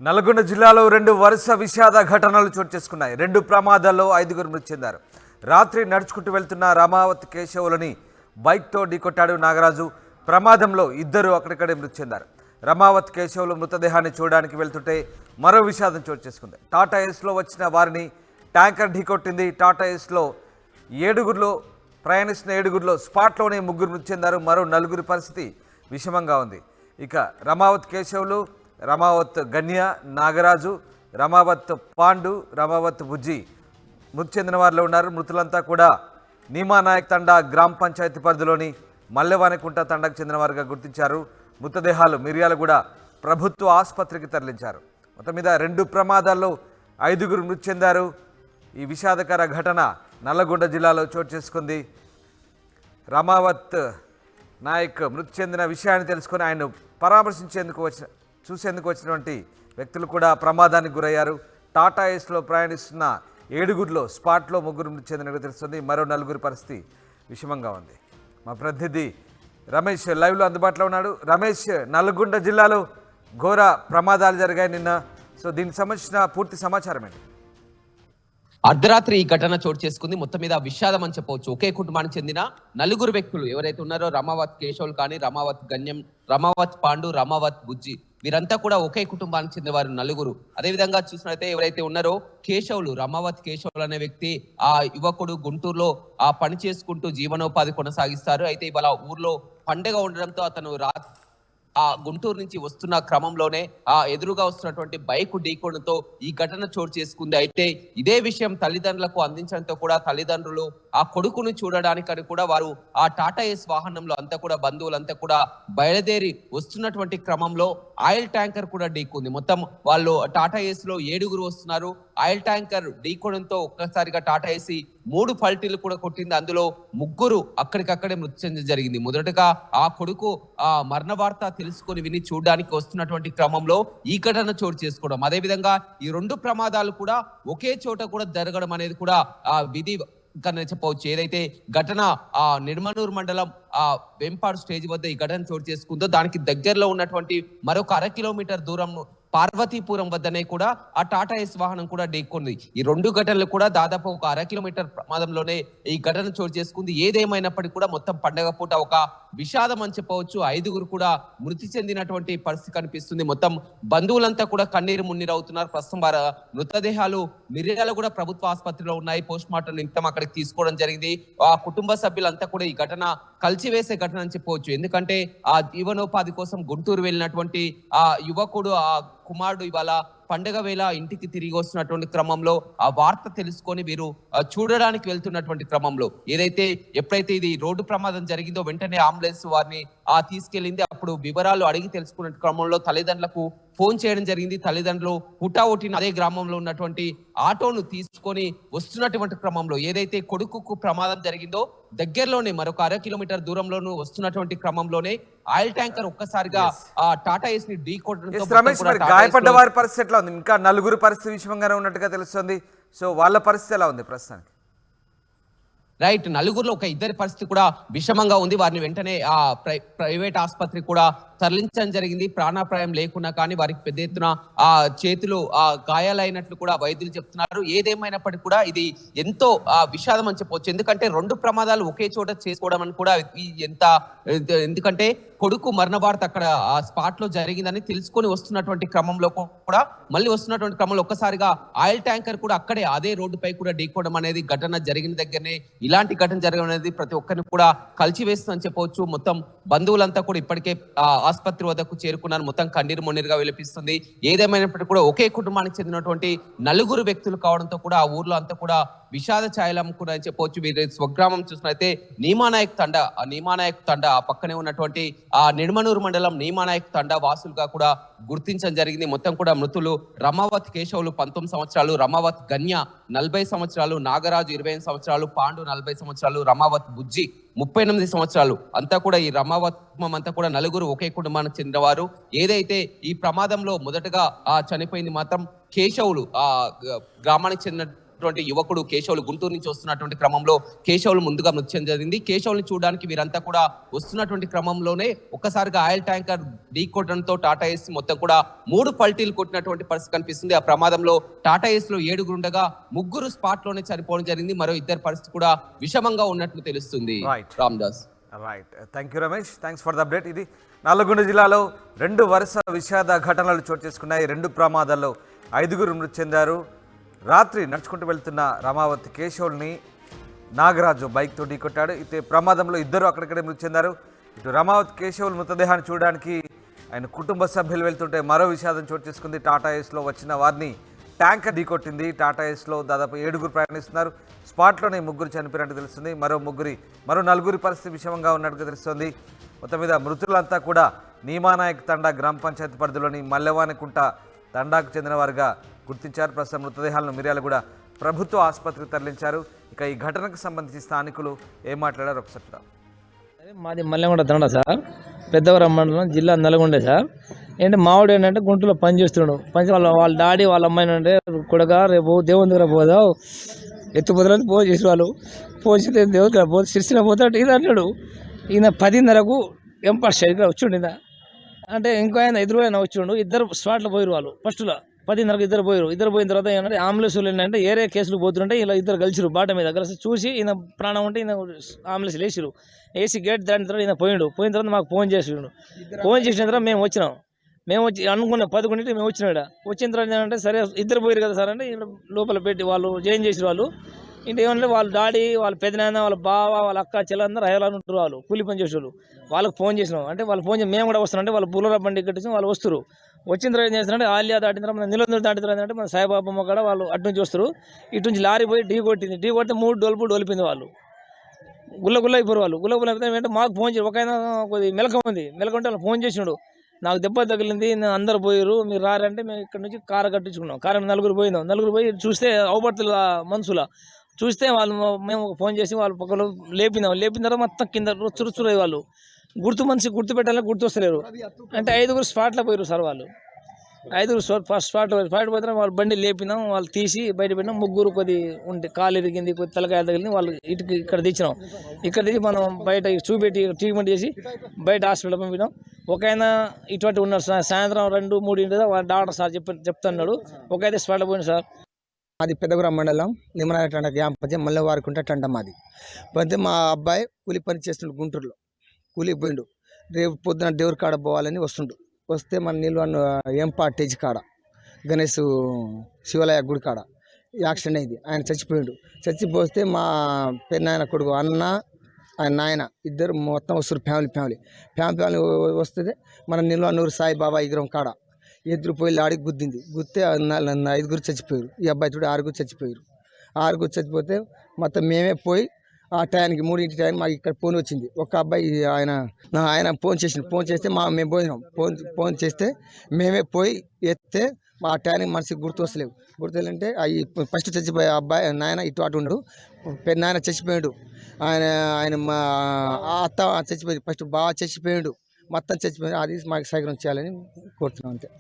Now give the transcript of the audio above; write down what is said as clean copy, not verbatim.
నల్గొండ జిల్లాలో రెండు వరుస విషాద ఘటనలు చోటు చేసుకున్నాయి. రెండు ప్రమాదాల్లో 5గురు మృతి చెందారు. రాత్రి నడుచుకుంటూ వెళ్తున్న రామావత్ కేశవులని బైక్తో ఢీకొట్టాడు నాగరాజు. ప్రమాదంలో ఇద్దరు అక్కడిక్కడే మృతి చెందారు. రామావత్ కేశవులు మృతదేహాన్ని చూడడానికి వెళ్తుంటే మరో విషాదం చోటు చేసుకుంది. టాటా ఏస్లో వచ్చిన వారిని ట్యాంకర్ ఢీకొట్టింది. టాటా ఏస్లో ప్రయాణిస్తున్న ఏడుగురిలో స్పాట్లోనే 3 మృతి చెందారు. మరో 4 పరిస్థితి విషమంగా ఉంది. ఇక రామావత్ కేశవులు, రామావత్ గన్య, నాగరాజు, రామావత్ పాండు, రామావత్ బుజ్జి మృతి చెందిన వారిలో ఉన్నారు. మృతులంతా కూడా నీమానాయక్ తండా గ్రామ పంచాయతీ పరిధిలోని మల్లెవానికుంట తండాకు చెందిన వారుగా గుర్తించారు. మృతదేహాలు మిర్యాలగూడ ప్రభుత్వ ఆసుపత్రికి తరలించారు. మొత్తం మీద 2 ప్రమాదాల్లో 5గురు మృతి చెందారు. ఈ విషాదకర ఘటన నల్లగొండ జిల్లాలో చోటు చేసుకుంది. రామావత్ నాయక్ మృతి చెందిన విషయాన్ని తెలుసుకొని ఆయన చూసేందుకు వచ్చినటువంటి వ్యక్తులు కూడా ప్రమాదానికి గురయ్యారు. టాటా ఏస్లో ప్రయాణిస్తున్న 7గురిలో స్పాట్లో 3 మృతి చెందినట్టు తెలుస్తుంది. మరో 4 పరిస్థితి విషమంగా ఉంది. మా ప్రతినిధి రమేష్ లైవ్లో అందుబాటులో ఉన్నాడు. రమేష్, నల్గొండ జిల్లాలో ఘోర ప్రమాదాలు జరిగాయి నిన్న. సో దీనికి సంబంధించిన పూర్తి సమాచారం ఏంటి? అర్ధరాత్రి ఈ ఘటన చోటు చేసుకుంది. మొత్తం మీద విషాదం అని చెప్పవచ్చు. ఒకే కుటుంబానికి చెందిన 4 వ్యక్తులు ఎవరైతే ఉన్నారో, రామావత్ కేశవులు కానీ, రామావత్ గన్యం, రామావత్ పాండు, రామావత్ బుజ్జి, వీరంతా కూడా ఒకే కుటుంబానికి చెందిన వారు 4. అదేవిధంగా చూసినట్లయితే ఎవరైతే ఉన్నారో కేశవులు, రామావత్ కేశవులు అనే వ్యక్తి, ఆ యువకుడు గుంటూరులో పని చేసుకుంటూ జీవనోపాధి కొనసాగిస్తారు. అయితే ఇవాళ ఊర్లో పండుగ ఉండడంతో అతను గుంటూరు నుంచి వస్తున్న క్రమంలోనే ఎదురుగా వస్తున్నటువంటి బైక్ ఢీకొనడంతో ఈ ఘటన చోటు చేసుకుంది. అయితే ఇదే విషయం తల్లిదండ్రులకు అందించడంతో కూడా తల్లిదండ్రులు ఆ కొడుకును చూడడానికని కూడా వారు ఆ టాటా ఏస్ వాహనంలో అంతా కూడా బంధువులంతా కూడా బయలుదేరి వస్తున్నటువంటి క్రమంలో ఆయిల్ ట్యాంకర్ కూడా ఢీకొంది. మొత్తం వాళ్ళు టాటా ఏస్ లో 7గురు వస్తున్నారు. ఆయిల్ ట్యాంకర్ ఢీకొనడంతో ఒక్కసారిగా టాటా ఏసీ 3 పల్టీలు కూడా కొట్టింది. అందులో 3 అక్కడికక్కడే మృతి చెందడం జరిగింది. మొదటగా ఆ కొడుకు మరణ వార్త తెలుసుకొని విని చూడడానికి వస్తున్నటువంటి క్రమంలో ఈ ఘటన చోటు చేసుకోవడం, అదేవిధంగా ఈ 2 ప్రమాదాలు కూడా ఒకే చోట కూడా జరగడం అనేది కూడా విధి చెప్పవచ్చు. ఏదైతే ఘటన నిర్మనూరు మండలం వెంపాడు స్టేజ్ వద్ద ఈ ఘటన చోటు చేసుకుందో దానికి దగ్గరలో ఉన్నటువంటి మరొక 1/2 కిలోమీటర్ దూరం పార్వతీపురం వద్దనే కూడా ఆ టాటా ఏస్ వాహనం కూడా ఢీకొంది. ఈ 2 ఘటనలు కూడా దాదాపు ఒక 1/2 కిలోమీటర్ ప్రమాదంలోనే ఈ ఘటన చోటు చేసుకుంది. ఏదేమైనప్పటికీ కూడా మొత్తం పండగ పూట ఒక విషాదం అని చెప్పవచ్చు. 5గురు కూడా మృతి చెందినటువంటి పరిస్థితి కనిపిస్తుంది. మొత్తం బంధువులంతా కూడా కన్నీరు మున్నీరు అవుతున్నారు. ప్రస్తుతం వారి మృతదేహాలు మిర్యాల కూడా ప్రభుత్వ ఆసుపత్రిలో ఉన్నాయి. పోస్ట్ మార్టం నిమిత్తం అక్కడికి తీసుకోవడం జరిగింది. ఆ కుటుంబ సభ్యులంతా కూడా ఈ ఘటన కలిసివేసే ఘటన అని చెప్పవచ్చు. ఎందుకంటే ఆ జీవనోపాధి కోసం గుంటూరు వెళ్ళినటువంటి ఆ యువకుడు, ఆ కుమారుడు ఇవాళ పండుగ వేళ ఇంటికి తిరిగి వస్తున్నటువంటి క్రమంలో ఆ వార్త తెలుసుకొని వీరు చూడడానికి వెళ్తున్నటువంటి క్రమంలో ఎప్పుడైతే ఇది రోడ్డు ప్రమాదం జరిగిందో వెంటనే అంబులెన్స్ వారిని తీసుకెళ్లింది. అప్పుడు వివరాలు అడిగి తెలుసుకున్న క్రమంలో తల్లిదండ్రులకు ఫోన్ చేయడం జరిగింది. తల్లిదండ్రులు హుటాహుటిన అదే గ్రామంలో ఉన్నటువంటి ఆటోను తీసుకొని వస్తున్నటువంటి క్రమంలో ఏదైతే కొడుకుకు ప్రమాదం జరిగిందో దగ్గరలోనే మరొక 1/2 కిలోమీటర్ దూరంలోనూ వస్తున్నటువంటి క్రమంలోనే ఆయిల్ ట్యాంకర్ ఒక్కసారిగా టాటా ఏస్ ని ఢీకొట్టడంతో గాయపడ్డ వారి పరిస్థితి ఎట్లా ఉంది? ఇంకా 4 పరిస్థితి విషమంగానే ఉన్నట్టుగా తెలుస్తుంది. సో వాళ్ళ పరిస్థితి ఎలా ఉంది ప్రస్తుతానికి? రైట్, 4గురిలో ఒక 2 పరిస్థితి కూడా విషమంగా ఉంది. వారిని వెంటనే ప్రైవేట్ ఆసుపత్రి కూడా తరలించడం జరిగింది. ప్రాణాపాయం లేకున్నా కానీ వారికి పెద్ద ఎత్తున చేతులు గాయాలైనట్లు కూడా వైద్యులు చెప్తున్నారు. ఏదేమైనప్పటికీ కూడా ఇది ఎంతో విషాదం అని చెప్పవచ్చు. ఎందుకంటే 2 ప్రమాదాలు ఒకే చోట చేసుకోవడం అని కూడా ఎందుకంటే కొడుకు మరణ వార్త అక్కడ ఆ స్పాట్ లో జరిగిందని తెలుసుకొని వస్తున్నటువంటి క్రమంలో కూడా ఒక్కసారిగా ఆయిల్ ట్యాంకర్ కూడా అక్కడే అదే రోడ్డుపై కూడా ఢీకోవడం అనేది ఘటన జరిగిన దగ్గరనే ఇలాంటి ఘటన జరగడం అనేది ప్రతి ఒక్కరిని కూడా కలిసివేస్తుందని చెప్పవచ్చు. మొత్తం బంధువులంతా కూడా ఇప్పటికే ఆసుపత్రి వద్దకు చేరుకున్నారు. మొత్తం కన్నీరు మొన్నీరుగా విలపిస్తుంది. ఏదేమైనప్పటికీ కూడా ఒకే కుటుంబానికి చెందినటువంటి 4 వ్యక్తులు కావడంతో కూడా ఆ ఊర్లో అంతా కూడా విషాద ఛాయలం కూడా అని చెప్పవచ్చు. వీరి స్వగ్రామం చూసినట్లయితే నీమానాయక్ తండా ఆ పక్కనే ఉన్నటువంటి నిర్మనూరు మండలం నీమానాయక్ తండా వాసులుగా కూడా గుర్తించడం జరిగింది. మొత్తం కూడా మృతులు రామావత్ కేశవులు 19 సంవత్సరాలు, రామావత్ గన్య 40 సంవత్సరాలు, నాగరాజు 25 సంవత్సరాలు, పాండు 40 సంవత్సరాలు, రామావత్ బుజ్జి 38 సంవత్సరాలు. అంతా కూడా ఈ రామావత్మం అంతా కూడా 4 ఒకే కుటుంబానికి చెందినవారు. ఏదైతే ఈ ప్రమాదంలో మొదటగా చనిపోయింది మాత్రం కేశవులు గ్రామానికి చెందిన ఉన్నటువంటి యువకుడు కేశవులు గుంటూరు నుంచి వస్తున్నటువంటి క్రమంలో కేశవులు ముందుగా మృతి చెందడం జరిగింది. కేశవుల్ని చూడడానికి వీరంతా కూడా వస్తున్నటువంటి క్రమంలోనే ఒక్కసారిగా ఆయిల్ ట్యాంకర్ ఢీ కొట్టడంతో టాటా ఏసీ మొత్తం కూడా 3 పల్టీలు కొట్టినటువంటి పరిస్థితి కనిపిస్తుంది. ఆ ప్రమాదంలో టాటా ఏసీలో 7 ఉండగా 3 స్పాట్ లోనే చనిపోవడం జరిగింది. మరో 2 పరిస్థితి కూడా విషమంగా ఉన్నట్లు తెలుస్తుంది. Ramdas. Right, thank you Ramesh, thanks for the update. ఇది నల్లగొండ జిల్లాలో 2 వరుస విషాద ఘటనలు చోటు చేసుకున్నాయి. 2 ప్రమాదాల్లో 5 మృతి చెందారు. రాత్రి నడుచుకుంటూ వెళ్తున్న రమావతి కేశవుల్ని నాగరాజు బైక్తో ఢీకొట్టాడు. అయితే ప్రమాదంలో 2 అక్కడిక్కడే మృతి చెందారు. ఇటు రమావతి కేశవులు మృతదేహాన్ని చూడడానికి ఆయన కుటుంబ సభ్యులు వెళ్తుంటే మరో విషాదం చోటు చేసుకుంది. టాటా ఏస్లో వచ్చిన వారిని ట్యాంకర్ ఢీకొట్టింది. టాటా ఏస్లో దాదాపు 7 ప్రయాణిస్తున్నారు. స్పాట్లోనే 3 చనిపోయినట్టు తెలుస్తుంది. మరో 4 పరిస్థితి విషమంగా ఉన్నట్టుగా తెలుస్తుంది. మొత్తం మీద మృతులంతా కూడా నీమానాయక్ తండా గ్రామ పంచాయతీ పరిధిలోని మల్లెవానికుంట తండాకు చెందిన వారుగా గుర్తించారు. ప్రస్తుతం మృతదేహాలను మిర్యాలగూడ ప్రభుత్వ ఆసుపత్రికి తరలించారు. ఇక ఈ ఘటనకు సంబంధించి స్థానికులు ఏం మాట్లాడారు ఒకసారి చూద్దాం. మాది మల్లెగొండ తండ సార్, పెద్దవరం మండలం, జిల్లా నల్గొండ సార్. ఏంటంటే మావాడు ఏంటంటే గుంటూరులో పని చేస్తున్నాడు. వాళ్ళ డాడీ వాళ్ళ అమ్మాయిని అంటే కొడుగా రేపు దేవుని దగ్గర పోదావు ఎత్తుపోతులని ఫోన్ చేసి వాళ్ళు పోసి దేవుని దగ్గర పోతే సిరిసిన పోతాడు. ఇది అంటాడు. ఈయన 10:30కు ఎంపాడు సరిగ్గా వచ్చిండు. అంటే ఇంకో ఆయన ఎదురు ఆయన వచ్చిండు. 2 స్పాట్లో పోయారు వాళ్ళు. ఫస్ట్లో 10:30కు 2 పోయారు. 2 పోయిన తర్వాత ఏంటంటే అంబులెన్స్లు ఏంటంటే ఏరే కేసులు పోతుంటే ఇలా 2 కలిసిరు బాట మీద కలిసి చూసి ఈయన ప్రాణం ఉంటే ఈయన అంబులెన్స్ వేసిరు. వేసి గేట్ దాటిన తర్వాత ఈయన పోయిన తర్వాత మాకు ఫోన్ చేసిండు. ఫోన్ చేసిన తర్వాత మేము వచ్చినాం. మేము వచ్చి అనుకున్నాం 11కి మేము వచ్చినాం. వచ్చిన తర్వాత ఏంటంటే సరే 2 పోయారు కదా సార్ అంటే లోపల పెట్టి వాళ్ళు జాయిన్ చేసిన వాళ్ళు. ఇంటి ఏమంటే వాళ్ళ డాడీ, వాళ్ళ పెద్దనాన్న, వాళ్ళ బావ, వాళ్ళ అక్క చెల్లందరూ హైదరాబాద్ ఉంటారు. వాళ్ళు కూలి పని చేసేవాళ్ళు. వాళ్ళకి ఫోన్ చేసినాం. అంటే వాళ్ళు ఫోన్ చేసి మేము కూడా వస్తున్నాం అంటే వాళ్ళు బుల్లరా బండి కట్టించి వాళ్ళు వస్తారు. వచ్చిన తర్వాత ఏం చేస్తారంటే ఆలియా దాటిన తర్వాత మన నిలందరూ దాటిన తర్వాత అంటే మన సాయిబాబమ్మ కూడా వాళ్ళు అటు నుంచి వస్తారు. ఇటు నుంచి లారీ పోయి ఢీ కొట్టింది. ఢీ కొడితే 3 డోలిపింది. వాళ్ళు గుల్ల అయిపోయారు. వాళ్ళు గుల్ల అయిపోతే ఏంటంటే మాకు ఫోన్ చేసి ఒక ఆయన కొద్దిగా మెలక ఉంది. మెలక ఉంటే వాళ్ళు ఫోన్ చేసినాడు. నాకు దెబ్బ తగిలింది, అందరు పోయారు, మీరు రారంటే మేము ఇక్కడ నుంచి కారు కట్టించుకున్నాం. కారు 4 పోయిందాం. 4 పోయి చూస్తే అవపడుతుల మనుషుల చూస్తే వాళ్ళు మేము ఫోన్ చేసి వాళ్ళు పక్కన లేపిన తర్వాత మొత్తం కింద రుచురు వాళ్ళు గుర్తు పెట్టాలని గుర్తు వస్తలేరు. అంటే 5 స్పాట్లో పోయారు సార్. వాళ్ళు 5 స్పాట్లో పోతే వాళ్ళు బండి లేపినాం. వాళ్ళు తీసి బయట పెట్టినాం. 3 కొద్ది ఉంటే కాలు ఎరిగింది, కొద్ది తలకాయ తగిలింది. వాళ్ళు ఇక్కడ తెచ్చినాం. ఇక్కడ తెచ్చి మనం బయట చూపెట్టి ట్రీట్మెంట్ చేసి బయట హాస్పిటల్ పంపినాం. ఒక ఆయన ఇటువంటి ఉన్నారు. సాయంత్రం 2-3 వాళ్ళ డాక్టర్ సార్ చెప్తున్నాడు. ఒక అయితే స్పాట్లో పోయిన సార్. మాది పెద్దగురం మండలం నిమ్మనాయ తండ గ్రామ పంచాయతీ మల్లెవారికుంట తండ మాది. పోతే మా అబ్బాయి కూలి పని చేస్తుండు. గుంటూరులో కూలికి పోయిండు. రేపు పొద్దున దేవుడి కాడ పోవాలని వస్తే మన నీళ్ళు ఎంపాటేజ్ కాడ గణేష్ శివాలయ గుడి కాడ యాక్సిడెంట్ అయింది. ఆయన చచ్చిపోయిండు. చచ్చిపోతే మా పెన్నాయన కొడుకు అన్న ఆయన నాయన 2 మొత్తం వస్తారు. ఫ్యామిలీ వస్తే మన నిల్వనూరు సాయిబాబా విగ్రహం కాడ ఎదురు పోయి ఆడికి గుద్దితే 5 చచ్చిపోయారు. ఈ అబ్బాయి చూడ 6 చచ్చిపోయారు. 6 చచ్చిపోతే మొత్తం మేమే పోయి ఆ టైంకి 3 టైం మాకు ఇక్కడ ఫోన్ వచ్చింది. ఒక అబ్బాయి ఆయన ఫోన్ చేస్తే మేము పోయినాం. ఫోన్ చేస్తే మేమే పోయి ఎత్తే ఆ టైంకి మనిషికి గుర్తొస్తలేంటే అవి ఫస్ట్ చచ్చిపోయే అబ్బాయి నాయన ఇటు అటు ఉండడు. నాయన చచ్చిపోయాడు. ఆయన మా అత్త చచ్చిపోయింది. ఫస్ట్ బాగా చచ్చిపోయాడు. మొత్తం చచ్చిపోయాడు. అది మాకు సహకరం చేయాలని కోరుతున్నాం అంతే.